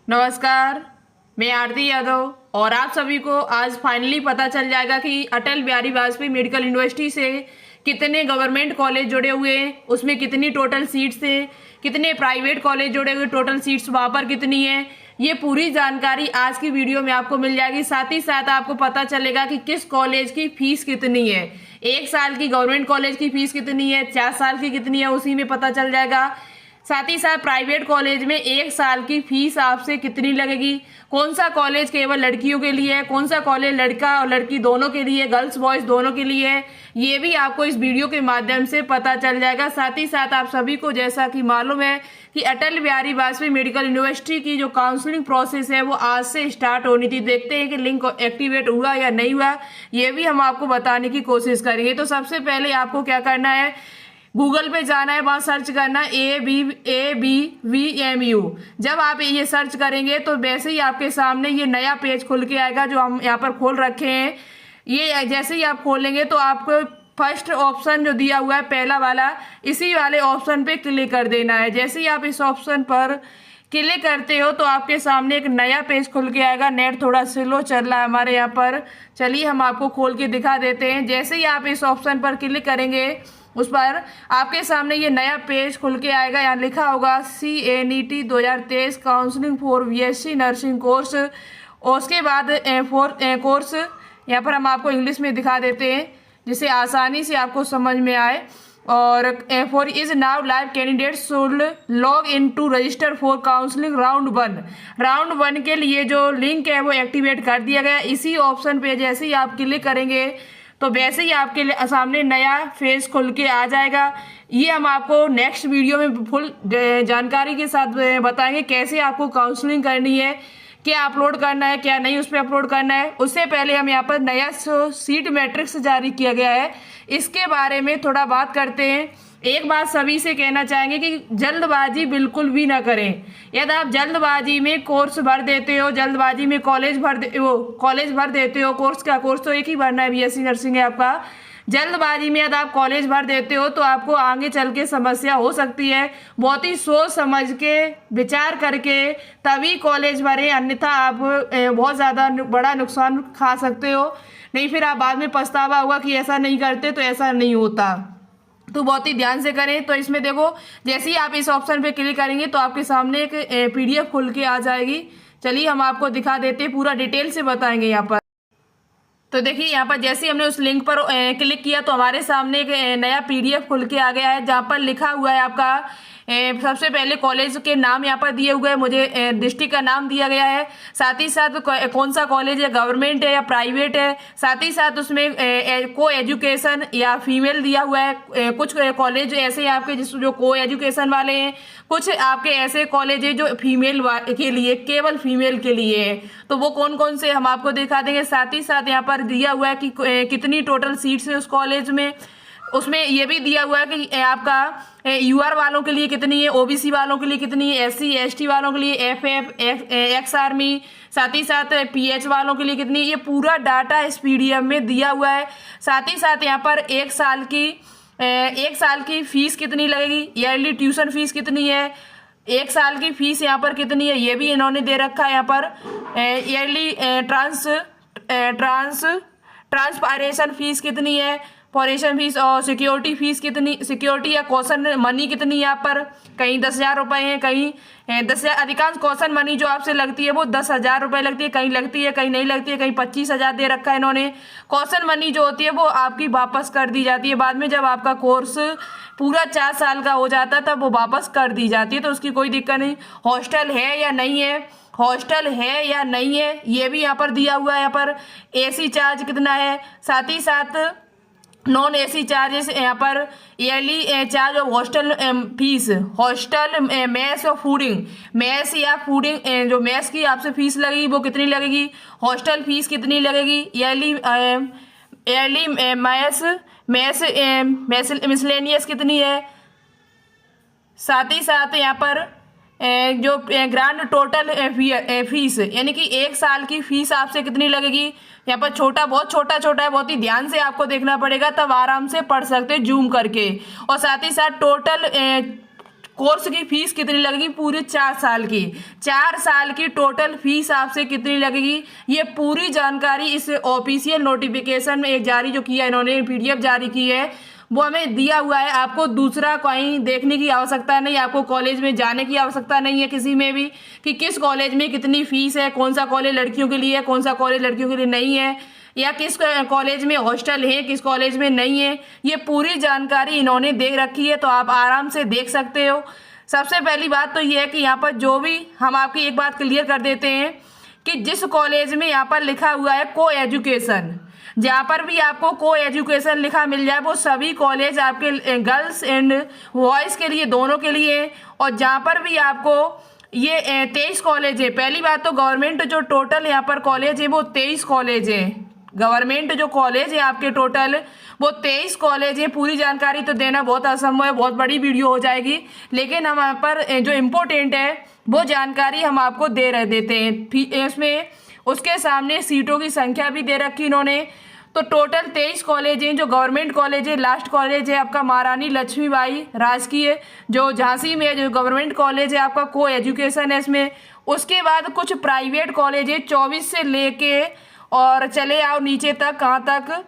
नमस्कार। मैं आरती यादव और आप सभी को आज फाइनली पता चल जाएगा कि अटल बिहारी वाजपेयी मेडिकल यूनिवर्सिटी से कितने गवर्नमेंट कॉलेज जुड़े हुए हैं, उसमें कितनी टोटल सीट्स हैं, कितने प्राइवेट कॉलेज जुड़े हुए, टोटल सीट्स वहां पर कितनी है। ये पूरी जानकारी आज की वीडियो में आपको मिल जाएगी। साथ ही साथ आपको पता चलेगा कि किस कॉलेज की फीस कितनी है, 1 साल की गवर्नमेंट कॉलेज की फीस कितनी है, 4 साल की कितनी है, उसी में पता चल जाएगा। साथ ही साथ प्राइवेट कॉलेज में 1 साल की फीस आपसे कितनी लगेगी, कौन सा कॉलेज केवल लड़कियों के लिए है, कौन सा कॉलेज लड़का और लड़की दोनों के लिए, गर्ल्स बॉयज दोनों के लिए है, ये भी आपको इस वीडियो के माध्यम से पता चल जाएगा। साथ ही साथ आप सभी को जैसा कि मालूम है कि अटल बिहारी वाजपेयी मेडिकल यूनिवर्सिटी की जो काउंसलिंग प्रोसेस है वो आज से स्टार्ट होनी थी। देखते हैं कि लिंक एक्टिवेट हुआ या नहीं हुआ, ये भी हम आपको बताने की कोशिश करेंगे। तो सबसे पहले आपको क्या करना है, गूगल पे जाना है, वहां सर्च करना है ABVMU। जब आप ये सर्च करेंगे तो वैसे ही आपके सामने ये नया पेज खुल के आएगा जो हम यहाँ पर खोल रखे हैं। ये जैसे ही आप खोलेंगे तो आपको फर्स्ट ऑप्शन जो दिया हुआ है पहला वाला, इसी वाले ऑप्शन पे क्लिक कर देना है। जैसे ही आप इस ऑप्शन पर क्लिक करते हो तो आपके सामने एक नया पेज खुल के आएगा। नेट थोड़ा स्लो चल रहा है हमारे यहाँ पर, चलिए हम आपको खोल के दिखा देते हैं। जैसे ही आप इस ऑप्शन पर क्लिक करेंगे उस पर आपके सामने ये नया पेज खुल के आएगा। यहाँ लिखा होगा CNET 2023 counselling for BSc nursing course, और उसके बाद कोर्स यहाँ पर हम आपको इंग्लिश में दिखा देते हैं जिससे आसानी से आपको समझ में आए। और for is now live candidate should log in to register for counselling round 1 के लिए जो लिंक है वो एक्टिवेट कर दिया गया। इसी ऑप्शन पे जैसे ही आप क्लिक करेंगे तो वैसे ही आपके सामने नया फेज खुल के आ जाएगा। ये हम आपको नेक्स्ट वीडियो में फुल जानकारी के साथ बताएंगे कैसे आपको काउंसलिंग करनी है, क्या अपलोड करना है क्या नहीं उस पर अपलोड करना है। उससे पहले हम यहाँ पर नया सीट मैट्रिक्स जारी किया गया है, इसके बारे में थोड़ा बात करते हैं। एक बात सभी से कहना चाहेंगे कि जल्दबाजी बिल्कुल भी ना करें। यदि आप जल्दबाजी में कोर्स भर देते हो, जल्दबाजी में कॉलेज भर देते हो, कोर्स तो एक ही भरना है, BSc नर्सिंग है आपका। जल्दबाजी में यदि आप कॉलेज भर देते हो तो आपको आगे चल के समस्या हो सकती है। बहुत ही सोच समझ के विचार करके तभी कॉलेज भरें, अन्यथा आप बहुत ज़्यादा बड़ा नुकसान खा सकते हो। नहीं फिर आप बाद में पछतावा होगा कि ऐसा नहीं करते तो ऐसा नहीं होता। तो बहुत ही ध्यान से करें। तो इसमें देखो जैसे ही आप इस ऑप्शन पे क्लिक करेंगे तो आपके सामने एक PDF खुल के आ जाएगी। चलिए हम आपको दिखा देते हैं, पूरा डिटेल से बताएंगे यहाँ पर। तो देखिए यहाँ पर जैसे ही हमने उस लिंक पर क्लिक किया तो हमारे सामने एक नया PDF खुल के आ गया है जहाँ पर लिखा हुआ है आपका सबसे पहले कॉलेज के नाम यहाँ पर दिए हुए हैं, मुझे डिस्ट्रिक्ट का नाम दिया गया है। साथ ही साथ कौन सा कॉलेज है, गवर्नमेंट है या प्राइवेट है। साथ ही साथ उसमें को एजुकेशन या फीमेल दिया हुआ है। कुछ कॉलेज ऐसे हैं आपके जो को एजुकेशन वाले हैं, कुछ आपके ऐसे कॉलेज है जो फीमेल के लिए, केवल फीमेल के लिए है। तो वो कौन कौन से हम आपको दिखा देंगे। साथ ही साथ यहाँ पर दिया हुआ है कि कितनी टोटल सीट्स है उस कॉलेज में। उसमें ये भी दिया हुआ है कि आपका UR वालों के लिए कितनी है, OBC वालों के लिए कितनी है, SC ST वालों के लिए, FF एक्स आर्मी, साथ ही साथ PH वालों के लिए कितनी, ये पूरा डाटा इस PDF में दिया हुआ है। साथ ही साथ यहाँ पर 1 साल की फीस कितनी लगेगी, ईयरली ट्यूशन फीस कितनी है, 1 साल की फीस यहाँ पर कितनी है ये भी इन्होंने दे रखा है। यहाँ पर ईयरली ट्रांसफरेशन फीस कितनी है, फॉरेशन फीस और सिक्योरिटी फीस कितनी, सिक्योरिटी या कॉशन मनी कितनी यहाँ पर, कहीं 10,000 रुपये हैं, कहीं 10,000। अधिकांश कॉशन मनी जो आपसे लगती है वो 10,000 रुपये लगती है, कहीं लगती है कहीं नहीं लगती है, कहीं 25,000 दे रखा है इन्होंने। कॉशन मनी जो होती है वो आपकी वापस कर दी जाती है बाद में, जब आपका कोर्स पूरा 4 साल का हो जाता है तब वो वापस कर दी जाती है, तो उसकी कोई दिक्कत नहीं। हॉस्टल है या नहीं है ये भी यहाँ पर दिया हुआ है। यहाँ पर AC चार्ज कितना है, साथ ही साथ नॉन AC चार्जेस यहाँ पर yearly charge of hostel fees, hostel mess और फूडिंग, मेस या फूडिंग जो मेस की आपसे फीस लगेगी वो कितनी लगेगी, हॉस्टल फीस कितनी लगेगी, ईयरली मेस मिसलेनियस कितनी है। साथ ही साथ यहाँ पर जो ग्रांड टोटल फीस यानी कि 1 साल की फीस आपसे कितनी लगेगी। यहाँ पर बहुत छोटा है, बहुत ही ध्यान से आपको देखना पड़ेगा तब आराम से पढ़ सकते जूम करके। और साथ ही साथ कोर्स की फीस कितनी लगेगी, पूरे 4 साल की, 4 साल की टोटल फीस आपसे कितनी लगेगी, ये पूरी जानकारी इस ऑफिशियल नोटिफिकेशन में जारी जो किया इन्होंने, PDF जारी की है, वो हमें दिया हुआ है। आपको दूसरा कहीं देखने की आवश्यकता नहीं, आपको कॉलेज में जाने की आवश्यकता नहीं है किसी में भी, कि किस कॉलेज में कितनी फीस है, कौन सा कॉलेज लड़कियों के लिए है, कौन सा कॉलेज लड़कियों के लिए नहीं है, या किस कॉलेज में हॉस्टल है, किस कॉलेज में नहीं है। ये पूरी जानकारी इन्होंने दे रखी है, तो आप आराम से देख सकते हो। सबसे पहली बात तो ये है कि यहाँ पर जो भी, हम आपकी एक बात क्लियर कर देते हैं कि जिस कॉलेज में यहाँ पर लिखा हुआ है को एजुकेशन, जहाँ पर भी आपको को एजुकेशन लिखा मिल जाए, वो सभी कॉलेज आपके गर्ल्स एंड बॉयज़ के लिए, दोनों के लिए। और जहाँ पर भी आपको ये 23 कॉलेज है, पहली बात तो गवर्नमेंट जो टोटल यहाँ पर कॉलेज है वो 23 कॉलेज है, गवर्नमेंट जो कॉलेज है आपके टोटल वो 23 कॉलेज है। पूरी जानकारी तो देना बहुत असंभव है, बहुत बड़ी वीडियो हो जाएगी, लेकिन हम यहाँ पर जो इम्पोर्टेंट है वो जानकारी हम आपको देते हैं। इसमें उसके सामने सीटों की संख्या भी दे रखी इन्होंने। तो टोटल 23 कॉलेज हैं जो गवर्नमेंट कॉलेज है। लास्ट कॉलेज है आपका महारानी लक्ष्मीबाई राजकीय, जो झांसी में जो गवर्नमेंट कॉलेज है आपका, को एजुकेशन है इसमें। उसके बाद कुछ प्राइवेट कॉलेज है, 24 से लेके और चले आओ नीचे तक, कहाँ तक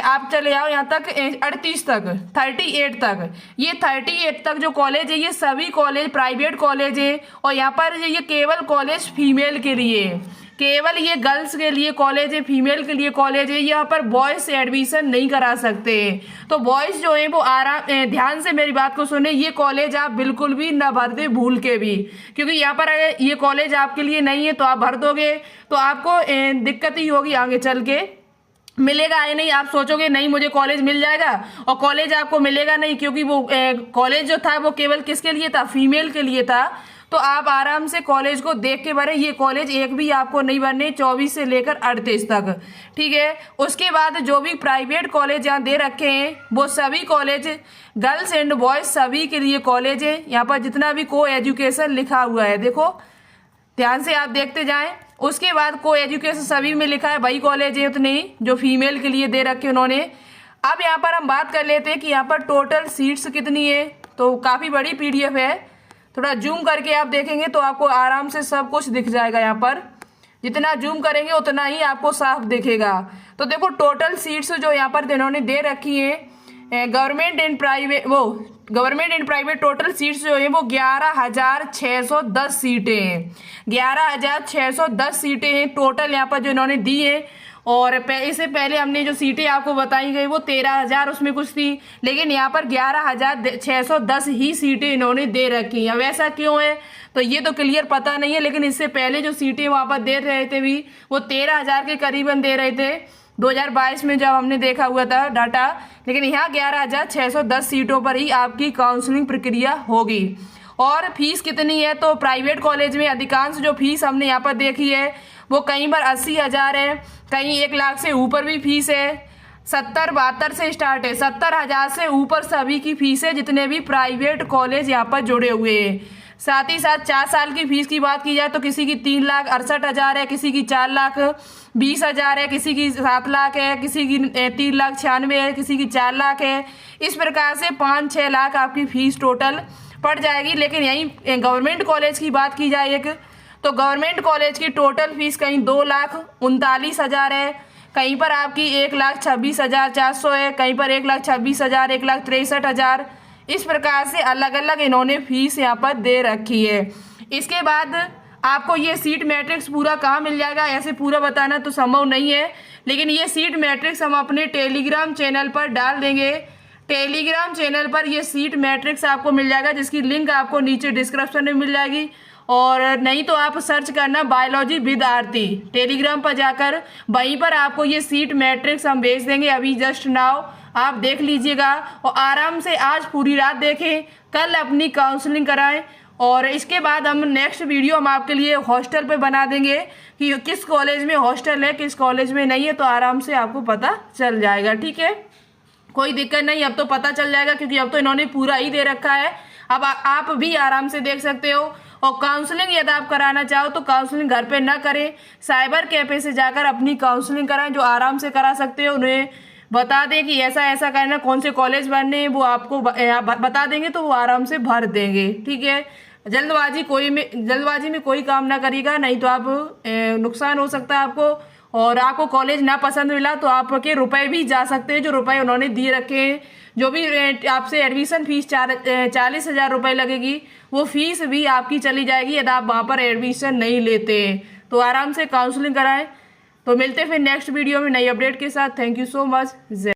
आप चले आओ यहाँ तक 38 तक, 38 तक। ये 38 तक जो कॉलेज है ये सभी कॉलेज प्राइवेट कॉलेज है। और यहाँ पर ये केवल कॉलेज फीमेल के लिए, केवल ये गर्ल्स के लिए कॉलेज है, फीमेल के लिए कॉलेज है। यहाँ पर बॉयज़ से एडमिशन नहीं करा सकते। तो बॉयज़ जो है वो आराम ध्यान से मेरी बात को सुने, ये कॉलेज आप बिल्कुल भी ना भर दे भूल के भी, क्योंकि यहाँ पर अगर ये कॉलेज आपके लिए नहीं है तो आप भर दोगे तो आपको दिक्कत ही होगी आगे चल के, मिलेगा ही नहीं। आप सोचोगे नहीं मुझे कॉलेज मिल जाएगा, और कॉलेज आपको मिलेगा नहीं, क्योंकि वो कॉलेज जो था वो केवल किसके लिए था, फीमेल के लिए था। तो आप आराम से कॉलेज को देख के भरें, ये कॉलेज एक भी आपको नहीं भरने, 24 से लेकर 38 तक, ठीक है। उसके बाद जो भी प्राइवेट कॉलेज यहाँ दे रखे हैं वो सभी कॉलेज गर्ल्स एंड बॉयज़ सभी के लिए कॉलेज है। यहाँ पर जितना भी को एजुकेशन लिखा हुआ है, देखो ध्यान से आप देखते जाएं। उसके बाद को एजुकेशन सभी में लिखा है, वही कॉलेज है उतने ही जो फीमेल के लिए दे रखे उन्होंने। अब यहाँ पर हम बात कर लेते हैं कि यहाँ पर टोटल सीट्स कितनी है। तो काफ़ी बड़ी PDF है, थोड़ा जूम करके आप देखेंगे तो आपको आराम से सब कुछ दिख जाएगा। यहाँ पर जितना जूम करेंगे उतना ही आपको साफ दिखेगा। तो देखो टोटल सीट्स जो यहाँ पर इन्होंने दे रखी है government and private total seats जो है वो 11,610 सीटें हैं। 11,610 सीटें हैं टोटल यहाँ पर जो इन्होंने दी है। और इससे पहले हमने जो सीटें आपको बताई गई वो 13,000 उसमें कुछ थी, लेकिन यहाँ पर 11,610 ही सीटें इन्होंने दे रखी हैं। अब ऐसा क्यों है तो ये तो क्लियर पता नहीं है, लेकिन इससे पहले जो सीटें वहाँ पर दे रहे थे भी वो 13,000 के करीबन दे रहे थे 2022 में जब हमने देखा हुआ था डाटा, लेकिन यहाँ 11,610 सीटों पर ही आपकी काउंसलिंग प्रक्रिया होगी। और फीस कितनी है तो प्राइवेट कॉलेज में अधिकांश जो फीस हमने यहाँ पर देखी है वो कहीं पर 80,000 है, कहीं 1 लाख से ऊपर भी फीस है। 70-72 से स्टार्ट है, 70,000 से ऊपर सभी की फीस है जितने भी प्राइवेट कॉलेज यहाँ पर जुड़े हुए हैं। साथ ही साथ 4 साल की फीस की बात की जाए तो किसी की 3,68,000 है, किसी की 4,20,000 है, किसी की 7 लाख है, किसी की 3,96,000 है, किसी की 4 लाख है। इस प्रकार से 5-6 लाख आपकी फीस टोटल पड़ जाएगी। लेकिन यहीं गवर्नमेंट कॉलेज की बात की जाए एक, तो गवर्नमेंट कॉलेज की टोटल फीस कहीं 2,39,000 है, कहीं पर आपकी 1,26,400 है, कहीं पर 1,26,000, 1,63,000। इस प्रकार से अलग अलग इन्होंने फीस यहाँ पर दे रखी है। इसके बाद आपको ये सीट मैट्रिक्स पूरा कहाँ मिल जाएगा, ऐसे पूरा बताना तो संभव नहीं है, लेकिन ये सीट मैट्रिक्स हम अपने टेलीग्राम चैनल पर डाल देंगे। टेलीग्राम चैनल पर ये सीट मैट्रिक्स आपको मिल जाएगा, जिसकी लिंक आपको नीचे डिस्क्रिप्शन में मिल जाएगी। और नहीं तो आप सर्च करना बायोलॉजी विद आरती टेलीग्राम पर जाकर, वहीं पर आपको ये सीट मैट्रिक्स हम भेज देंगे अभी जस्ट नाउ, आप देख लीजिएगा और आराम से आज पूरी रात देखें, कल अपनी काउंसलिंग कराएं। और इसके बाद हम नेक्स्ट वीडियो हम आपके लिए हॉस्टल पे बना देंगे कि किस कॉलेज में हॉस्टल है किस कॉलेज में नहीं है, तो आराम से आपको पता चल जाएगा। ठीक है, कोई दिक्कत नहीं, अब तो पता चल जाएगा क्योंकि अब तो इन्होंने पूरा ही दे रखा है। अब आप भी आराम से देख सकते हो। और काउंसलिंग यदि आप कराना चाहो तो काउंसलिंग घर पे ना करें, साइबर कैफे से जाकर अपनी काउंसलिंग कराएं। जो आराम से करा सकते हो उन्हें बता दें कि ऐसा ऐसा करना, कौन से कॉलेज भरने हैं, वो आपको बता देंगे तो वो आराम से भर देंगे। ठीक है, जल्दबाजी में कोई काम ना करिएगा, नहीं तो आप नुकसान हो सकता है आपको। और आपको कॉलेज ना पसंद मिला तो आपके रुपए भी जा सकते हैं, जो रुपए उन्होंने दिए रखे हैं। जो भी आपसे एडमिशन फीस 40,000 रुपये लगेगी, वो फीस भी आपकी चली जाएगी यदि आप वहाँ पर एडमिशन नहीं लेते हैं। तो आराम से काउंसलिंग कराएं। तो मिलते हैं फिर नेक्स्ट वीडियो में नई अपडेट के साथ। Thank you so much.